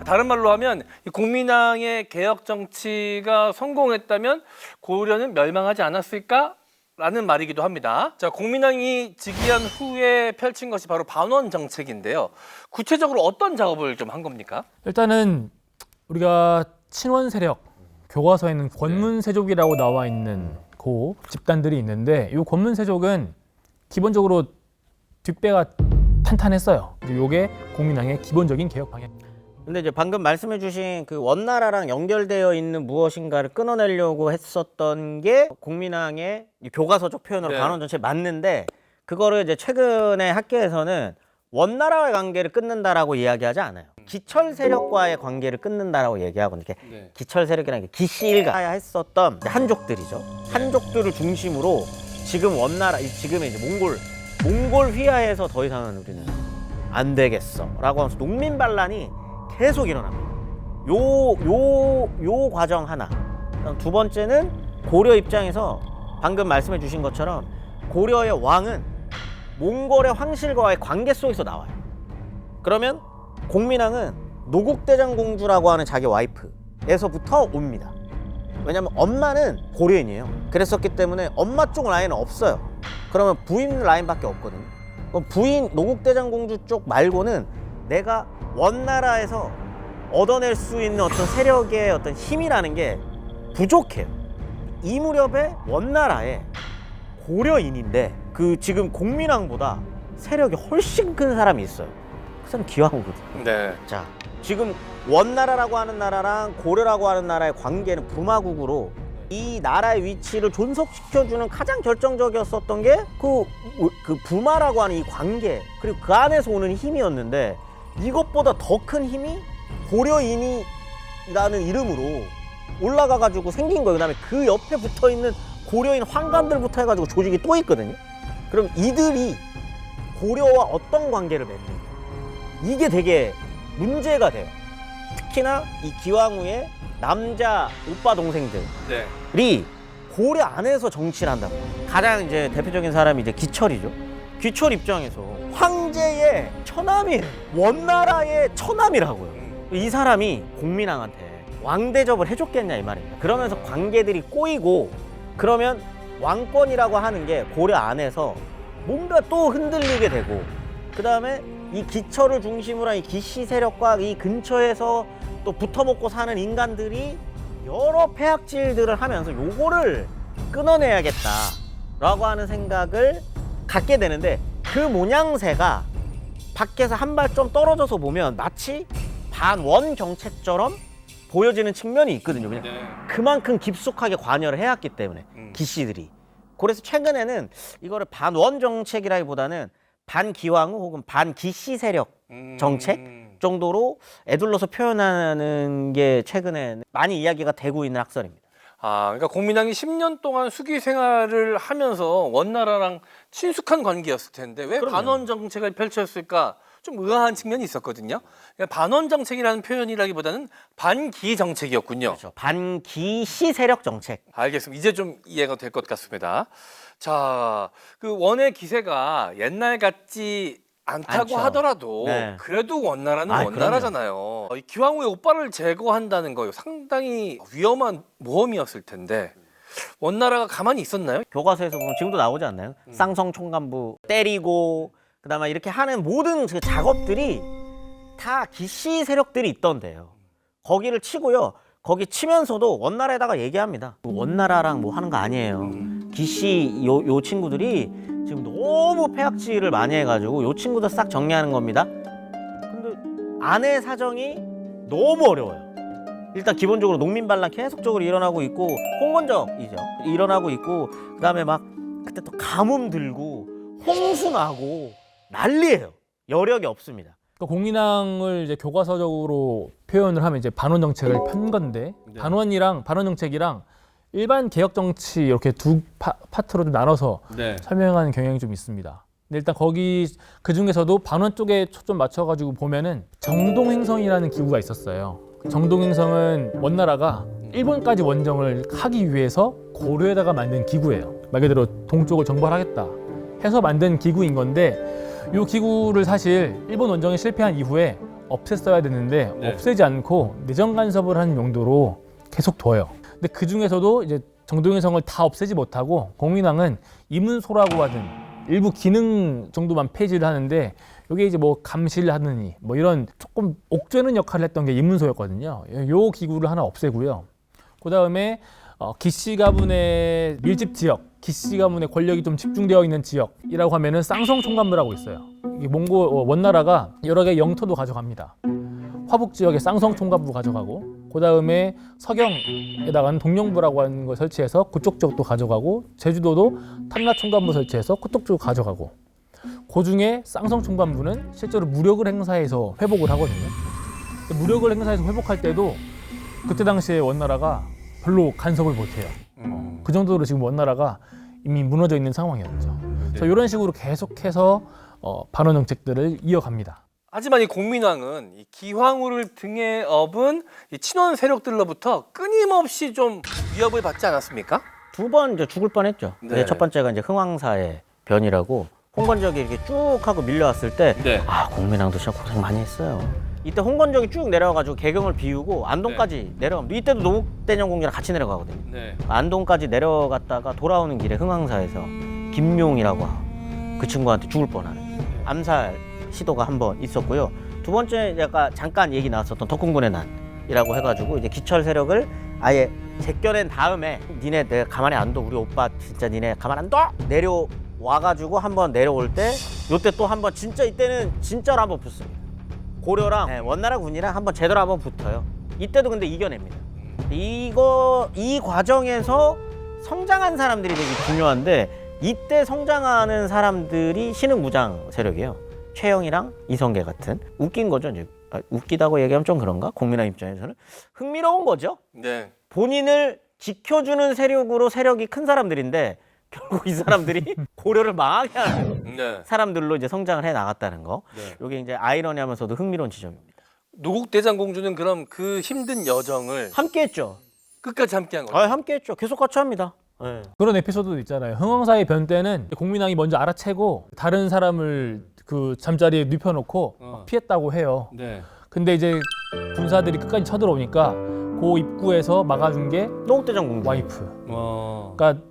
다른 말로 하면 이 국민당의 개혁 정치가 성공했다면 고려는 멸망하지 않았을까? 라는 말이기도 합니다. 자, 국민당이 즉위한 후에 펼친 것이 바로 반원 정책인데요. 구체적으로 어떤 작업을 좀 한 겁니까? 일단은 우리가 친원 세력 교과서에는 권문세족이라고 나와 있는 그 집단들이 있는데 이 권문세족은 기본적으로 뒷배가 탄탄했어요. 이게 국민당의 기본적인 개혁 방향입니다. 근데 이제 방금 말씀해주신 그 원나라랑 연결되어 있는 무엇인가를 끊어내려고 했었던 게 국민당의 교과서적 표현으로 네. 반원 전체 맞는데 그거를 이제 최근에 학계에서는 원나라와의 관계를 끊는다라고 이야기하지 않아요. 기철 세력과의 관계를 끊는다라고 얘기하거든요. 이렇게 네. 기철 세력이라는 게 기씨 일가 했었던 한족들이죠. 한족들을 중심으로 지금 원나라, 지금의 이제 몽골 휘하에서 더 이상은 우리는 안 되겠어라고 하면서 농민 반란이 계속 일어납니다. 요 과정 하나. 그다음 두 번째는 고려 입장에서 방금 말씀해 주신 것처럼 고려의 왕은 몽골의 황실과의 관계 속에서 나와요. 그러면 공민왕은 노국대장공주라고 하는 자기 와이프에서부터 옵니다. 왜냐하면 엄마는 고려인이에요. 그랬었기 때문에 엄마 쪽 라인은 없어요. 그러면 부인 라인밖에 없거든요. 그럼 부인 노국대장공주 쪽 말고는 내가 원나라에서 얻어낼 수 있는 어떤 세력의 어떤 힘이라는 게 부족해요. 이 무렵에 원나라에 고려인인데 그 지금 공민왕보다 세력이 훨씬 큰 사람이 있어요. 그 사람 기왕후거든요. 네. 자, 지금 원나라라고 하는 나라랑 고려라고 하는 나라의 관계는 부마국으로 이 나라의 위치를 존속시켜주는 가장 결정적이었었던 게 그 부마라고 하는 이 관계 그리고 그 안에서 오는 힘이었는데 이것보다 더 큰 힘이 고려인이라는 이름으로 올라가가지고 생긴 거예요. 그다음에 그 옆에 붙어있는 고려인 황관들부터 해가지고 조직이 또 있거든요. 그럼 이들이 고려와 어떤 관계를 맺는 거예요? 이게 되게 문제가 돼요. 특히나 이 기왕후의 남자 오빠 동생들이 네. 고려 안에서 정치를 한다고. 가장 이제 대표적인 사람이 이제 기철이죠. 기철 입장에서 황제의 처남이에요. 원나라의 처남이라고요. 이 사람이 공민왕한테 왕 대접을 해줬겠냐 이 말입니다. 그러면서 관계들이 꼬이고 그러면 왕권이라고 하는 게 고려 안에서 뭔가 또 흔들리게 되고 그 다음에 이 기철을 중심으로 한 이 기씨 세력과 이 근처에서 또 붙어먹고 사는 인간들이 여러 폐악질들을 하면서 요거를 끊어내야겠다라고 하는 생각을 갖게 되는데 그 모양새가 밖에서 한 발 좀 떨어져서 보면 마치 반원 정책처럼 보여지는 측면이 있거든요. 그냥 그만큼 깊숙하게 관여를 해왔기 때문에 기씨들이. 그래서 최근에는 이거를 반원 정책이라기보다는 반기왕후 혹은 반기씨 세력 정책 정도로 애둘러서 표현하는 게 최근에 많이 이야기가 되고 있는 학설입니다. 아, 그러니까 국민당이 10년 동안 수기 생활을 하면서 원나라랑 친숙한 관계였을 텐데 왜 그럼요. 반원 정책을 펼쳤을까? 좀 의아한 측면이 있었거든요. 그러니까 반원 정책이라는 표현이라기보다는 반기 정책이었군요. 그렇죠. 반기씨 세력 정책. 알겠습니다. 이제 좀 이해가 될 것 같습니다. 자, 그 원의 기세가 옛날 같지 않다고 않죠. 하더라도 네. 그래도 원나라는 아, 원나라잖아요. 이 기왕후의 오빠를 제거한다는 거 상당히 위험한 모험이었을 텐데 원나라가 가만히 있었나요? 교과서에서 보면 지금도 나오지 않나요? 쌍성 총간부 때리고 그다음에 이렇게 하는 모든 그 작업들이 다 기씨 세력들이 있던데요. 거기를 치고요. 거기 치면서도 원나라에다가 얘기합니다. 원나라랑 뭐 하는 거 아니에요. 기씨 요 친구들이 지금 너무 폐악질을 많이 해가지고 요 친구들 싹 정리하는 겁니다. 근데 안의 사정이 너무 어려워요. 일단 기본적으로 농민 반란 계속적으로 일어나고 있고 홍건적이죠. 일어나고 있고 그다음에 막 그때 또 가뭄 들고 홍수 나고 난리예요. 여력이 없습니다. 그러니까 공민왕을 이제 교과서적으로 표현을 하면 이제 반원 정책을 편 건데 반원 정책이랑 일반 개혁 정치 이렇게 두 파트로 좀 나눠서 설명하는 경향이 좀 있습니다. 근데 일단 그 중에서도 반원 쪽에 초점 맞춰가지고 보면은 정동행성이라는 기구가 있었어요. 정동행성은 원나라가 일본까지 원정을 하기 위해서 고려에다가 만든 기구예요. 말 그대로 동쪽을 정벌하겠다 해서 만든 기구인 건데 이 기구를 사실 일본 원정에 실패한 이후에 없앴어야 되는데 네. 없애지 않고 내정 간섭을 하는 용도로 계속 둬요. 근데 그 중에서도 이제 정동영 성을 다 없애지 못하고 공민왕은 이문소라고 하는 일부 기능 정도만 폐지를 하는데 이게 이제 뭐 감시를 하느니 뭐 이런 조금 옥죄는 역할을 했던 게 이문소였거든요. 요 기구를 하나 없애고요. 그 다음에 기씨 가문의 밀집 지역, 기씨 가문의 권력이 좀 집중되어 있는 지역이라고 하면은 쌍성 총관부라고 있어요. 이 몽골 원나라가 여러 개 영토도 가져갑니다. 화북 지역에 쌍성 총관부 가져가고, 그 다음에 서경에다가는 동령부라고 하는 걸 설치해서 그쪽 지역도 가져가고, 제주도도 탐라 총관부 설치해서 그쪽 지역 가져가고, 그 중에 쌍성 총관부는 실제로 무력을 행사해서 회복을 하거든요. 무력을 행사해서 회복할 때도 그때 당시에 원나라가 별로 간섭을 못해요. 그 정도로 지금 원나라가 이미 무너져 있는 상황이었죠. 그래서 이런 식으로 계속해서 반원 정책들을 이어갑니다. 하지만 이 공민왕은 이 기황후를 등에 업은 이 친원 세력들로부터 끊임없이 좀 위협을 받지 않았습니까? 두 번 이제 죽을 뻔했죠. 네. 근데 첫 번째가 이제 흥왕사의 변이라고 홍건적이 이렇게 쭉 하고 밀려왔을 때 네. 공민왕도 진짜 고생 많이 했어요. 이때 홍건적이 쭉 내려와가지고 개경을 비우고 안동까지 내려갑니다. 이때도 노국대장공이랑 같이 내려가거든요. 네. 안동까지 내려갔다가 돌아오는 길에 흥왕사에서 김용이라고 그 친구한테 죽을 뻔하는 암살 시도가 한 번 있었고요. 두 번째 약간 잠깐 얘기 나왔었던 덕훈군의 난이라고 해가지고 이제 기철 세력을 아예 제껴낸 다음에 니네 내가 가만히 안 둬. 우리 오빠 진짜 니네 가만 안 둬. 내려와가지고 한번 내려올 때 요때 또 한번 진짜 이때는 진짜로 한번 붙습니다. 고려랑 원나라 군이랑 한번 제대로 한번 붙어요. 이때도 근데 이겨냅니다. 이 과정에서 성장한 사람들이 되게 중요한데 이때 성장하는 사람들이 신흥무장 세력이에요. 최영이랑 이성계 같은. 웃긴 거죠. 이제 웃기다고 얘기하면 좀 그런가? 공민왕 입장에서는 흥미로운 거죠. 네. 본인을 지켜주는 세력으로 세력이 큰 사람들인데 결국 이 사람들이 고려를 망하게 하는 네. 사람들로 이제 성장을 해 나갔다는 거. 네. 이게 이제 아이러니하면서도 흥미로운 지점입니다. 노국대장공주는 그럼 그 힘든 여정을 함께했죠. 끝까지 함께한 거죠. 함께했죠. 계속 같이 합니다. 네. 그런 에피소드도 있잖아요. 흥왕사의 변 때는 공민왕이 먼저 알아채고 다른 사람을 그 잠자리에 눕혀놓고 피했다고 해요. 네. 근데 이제 군사들이 끝까지 쳐들어오니까 그 입구에서 막아준 게 노국대장 공주. 와이프. 어. 그러니까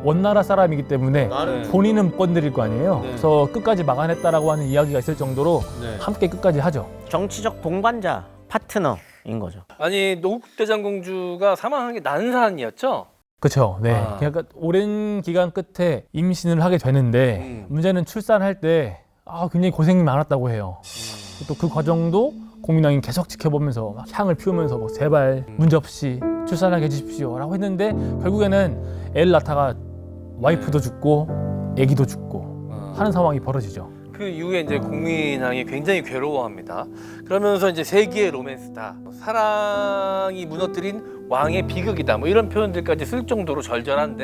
원나라 사람이기 때문에 나를- 본인은 못 건드릴 거 아니에요. 네. 그래서 끝까지 막아냈다라고 하는 이야기가 있을 정도로 네. 함께 끝까지 하죠. 정치적 동반자, 파트너인 거죠. 아니 노국대장공주가 사망한 게 난산이었죠? 그렇죠. 네. 아. 그러니까 오랜 기간 끝에 임신을 하게 되는데 문제는 출산할 때 굉장히 고생이 많았다고 해요. 또 그 과정도 공민왕이 계속 지켜보면서 막 향을 피우면서 뭐 제발 문제 없이 출산하게 해주십시오라고 했는데 결국에는 애를 낳다가 와이프도 죽고 아기도 죽고 하는 상황이 벌어지죠. 그 이후에 이제 공민왕이 굉장히 괴로워합니다. 그러면서 이제 세기의 로맨스다, 사랑이 무너뜨린 왕의 비극이다, 뭐 이런 표현들까지 쓸 정도로 절절한데.